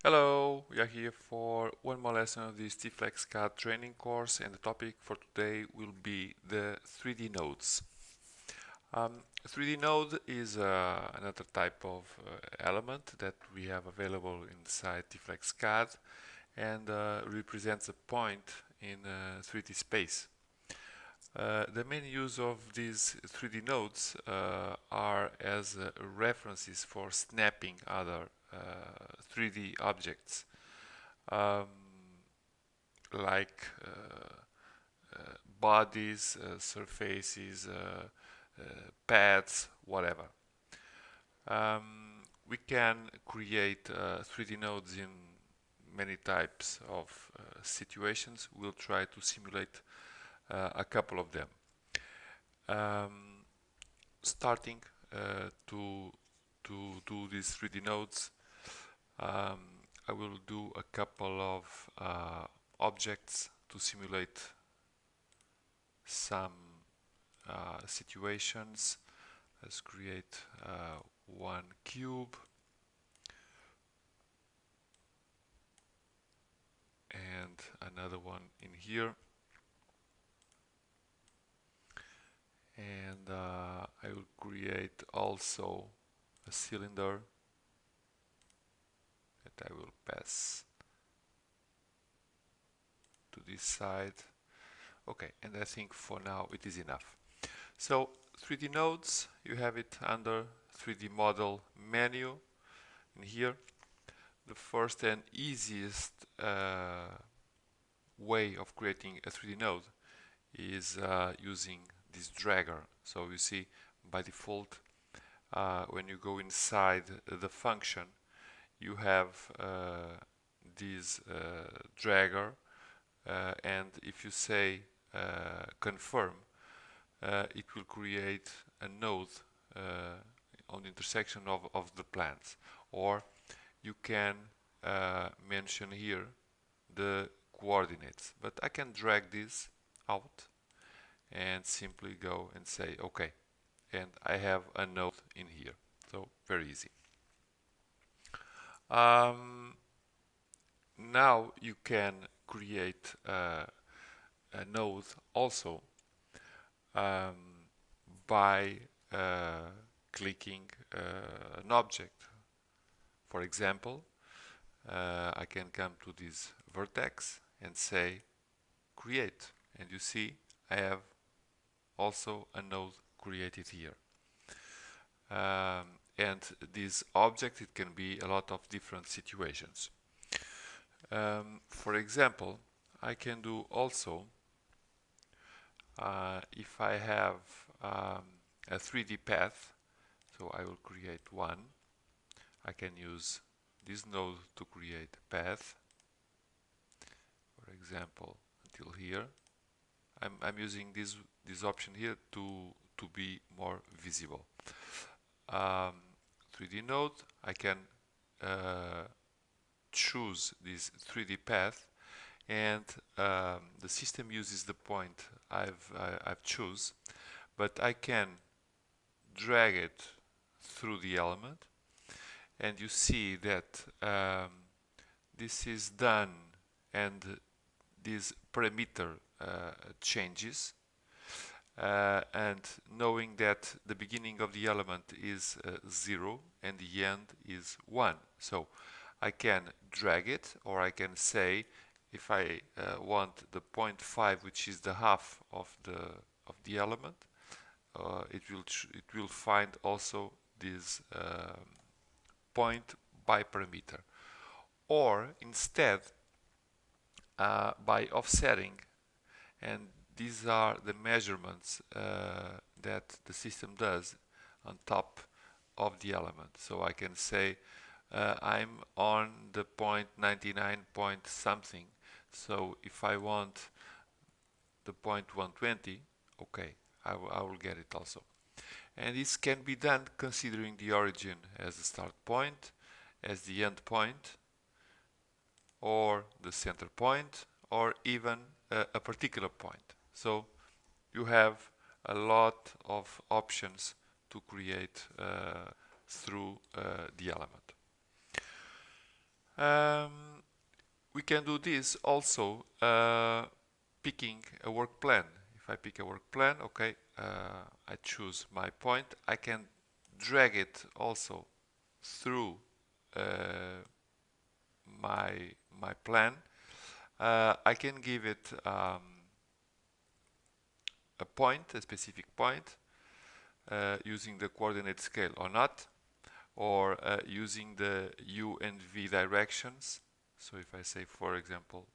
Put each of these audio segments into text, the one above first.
Hello, we are here for one more lesson of this T-Flex CAD training course, and the topic for today will be the 3D nodes. 3D node is another type of element that we have available inside T-Flex CAD and represents a point in 3D space. The main use of these 3D nodes are as references for snapping other 3D objects, um, like bodies, surfaces, pads, whatever. We can create 3D nodes in many types of situations. We'll try to simulate a couple of them. Starting to do these 3D nodes, um, I will do a couple of objects to simulate some situations. Let's create one cube and another one in here, and I will create also a cylinder that I will pass to this side. Okay, and I think for now it is enough. So 3D nodes, you have it under 3D model menu in here. The first and easiest way of creating a 3D node is using this dragger. So you see by default when you go inside the function you have this dragger, and if you say confirm, it will create a node on the intersection of the plans. Or you can mention here the coordinates, but I can drag this out and simply go and say OK, and I have a node in here. So very easy. Now you can create a node also um, by clicking an object. For example, I can come to this vertex and say create, and you see I have also a node created here. And this object, it can be a lot of different situations. For example, I can do also if I have a 3D path, so I will create one. I can use this node to create a path, for example, until here. I'm using this option here to be more visible. 3D node, I can choose this 3D path, and the system uses the point I've choose, but I can drag it through the element, and you see that this is done, and this parameter changes, and knowing that the beginning of the element is 0 and the end is 1. So I can drag it, or I can say if I want the 0.5, which is the half of the element, it will find also this point by parameter. Or instead, by offsetting, and these are the measurements that the system does on top of the element. So I can say I'm on the 0.99 point something. So if I want the 0.120, okay, I will get it also. And this can be done considering the origin as the start point, as the end point, or the center point, or even a particular point. So you have a lot of options to create through the element. Um, we can do this also picking a work plan. If I pick a work plan, okay, I choose my point. I can drag it also through my plan. I can give it a point, a specific point, using the coordinate scale or not, or using the U and V directions. So if I say, for example,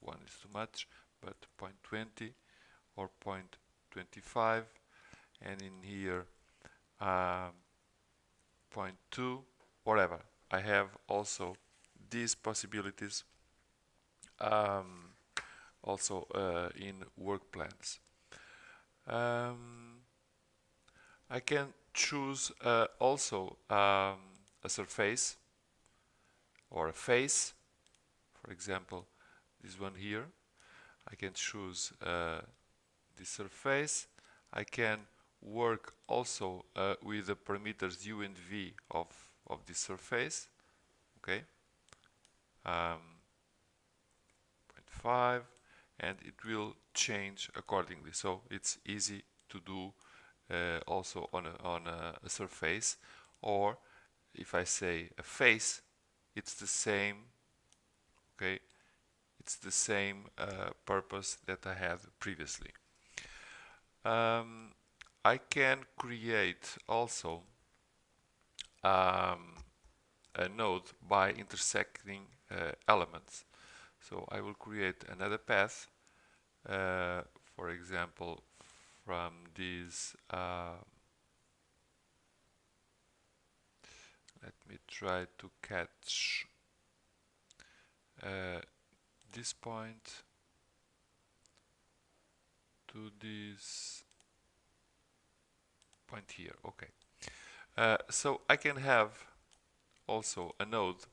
1 is too much, but 0.20 or 0.25, and in here 0.2, whatever. I have also these possibilities also in work plans. I can choose also a surface or a face. For example, this one here. I can choose this surface. I can work also with the parameters U and V of this surface. Okay. 0.5, and it will change accordingly. So it's easy to do also on a surface, or if I say a face, it's the same. Okay, it's the same purpose that I had previously. I can create also a node by intersecting elements. So I will create another path, for example, from this. Let me try to catch this point to this point here. Okay. So I can have also a node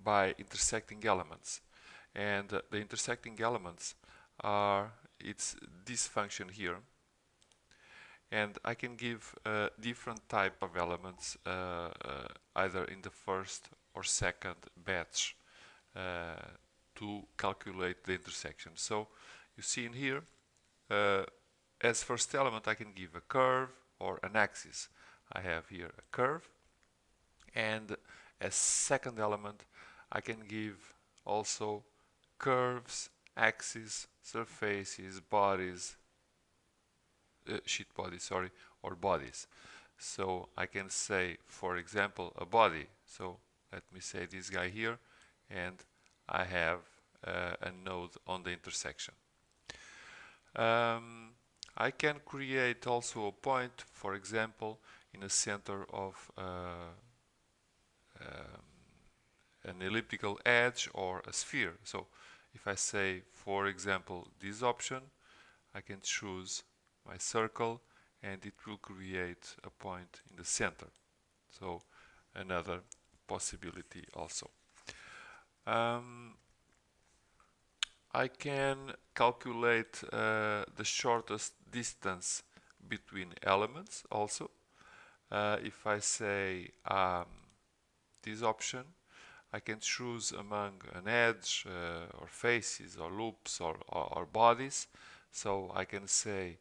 by intersecting elements, and the intersecting elements are it's this function here, and I can give different type of elements either in the first or second batch to calculate the intersection. So you see in here, as first element I can give a curve or an axis. I have here a curve, and as second element I can give also curves, axes, surfaces, bodies, sheet bodies, sorry, or bodies. So I can say, for example, a body. So let me say this guy here, and I have a node on the intersection. I can create also a point, for example, in the center of an elliptical edge or a sphere. So if I say, for example, this option, I can choose my circle, and it will create a point in the center. So another possibility also. I can calculate the shortest distance between elements also. If I say this option, I can choose among an edge or faces or loops or bodies. So I can say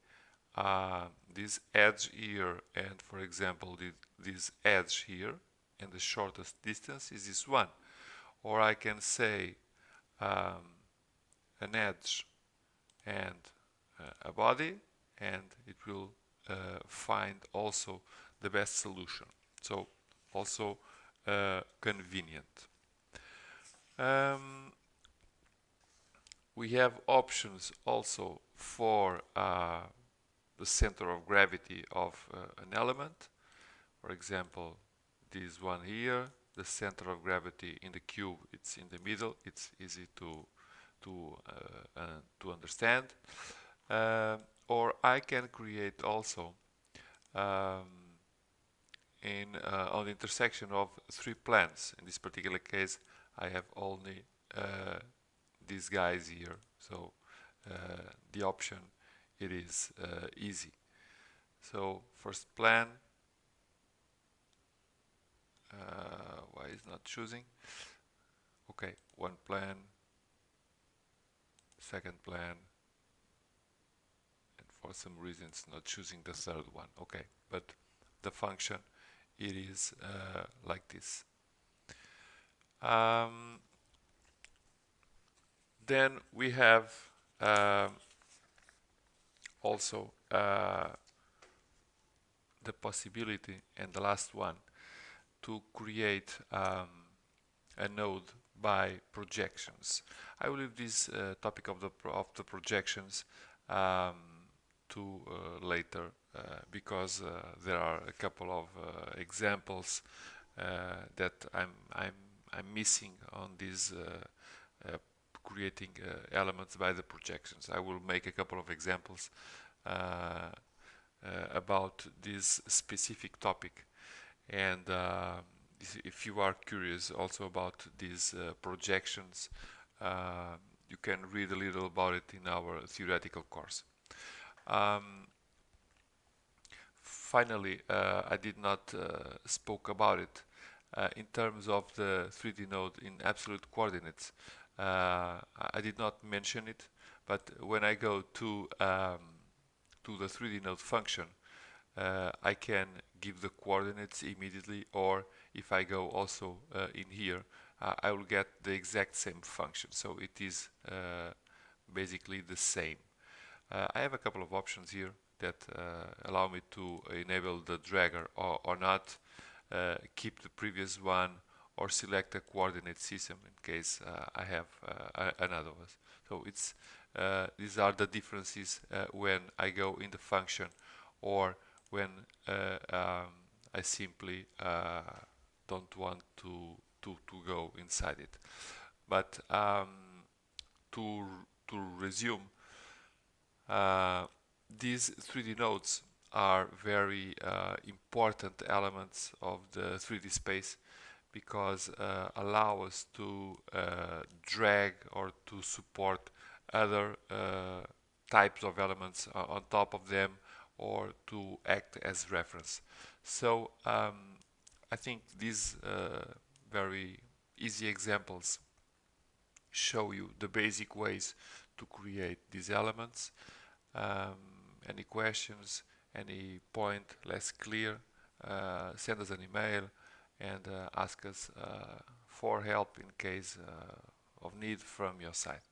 this edge here, and for example this edge here, and the shortest distance is this one. Or I can say an edge and a body, and it will find also the best solution. So also convenient. We have options also for the center of gravity of an element. For example, this one here, the center of gravity in the cube, it's in the middle. It's easy to understand. Or I can create also on the intersection of three plans. In this particular case, I have only these guys here. So the option, it is easy. So first plan, why is not choosing? Okay, one plan, second plan, and for some reason it's not choosing the third one. Okay, but the function, it is like this. Then we have also the possibility, and the last one, to create a node by projections. I will leave this topic of the projections to later because there are a couple of examples that I'm missing on these creating elements by the projections. I will make a couple of examples about this specific topic, and if you are curious also about these projections, you can read a little about it in our theoretical course. Finally, I did not spoke about it in terms of the 3D node in absolute coordinates. I did not mention it, but when I go to the 3D node function, I can give the coordinates immediately, or if I go also in here, I will get the exact same function. So it is basically the same. I have a couple of options here that allow me to enable the dragger or not, keep the previous one, or select a coordinate system in case I have another one. So it's these are the differences when I go in the function, or when I simply don't want to go inside it. But to resume, these 3D nodes are very important elements of the 3D space, because allow us to drag or to support other types of elements on top of them, or to act as reference. So I think these very easy examples show you the basic ways to create these elements. Any questions, any point less clear, send us an email and ask us for help in case of need from your side.